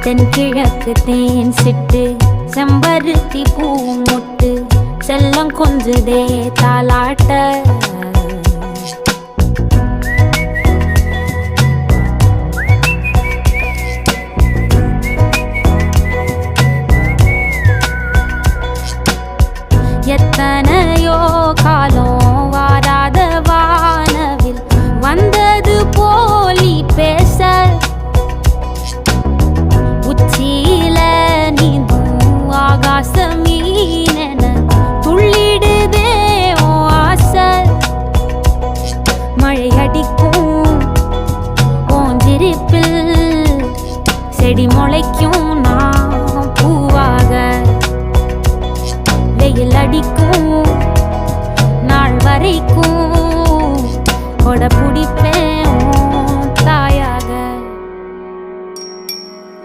தென்கிழக்கு தேன் சிட்டு செம்பருத்தி பூ முட்டு செல்லம் கொஞ்சுதே தாலாட்ட எத்தனையோ காலம் வாராத வானவில் வந்தது போலி பேச உச்சியில நீந்தும் ஆகாச மீனென துள்ளிடுதே ஓ ஆசை மழை அடிக்கும் ஓஞ்சிருப்பில் செடி முளைக்கும் நான் பூவாக வெயில் அடிக்கும் நாள் வரைக்கும் கொடை பிடிப்பேன்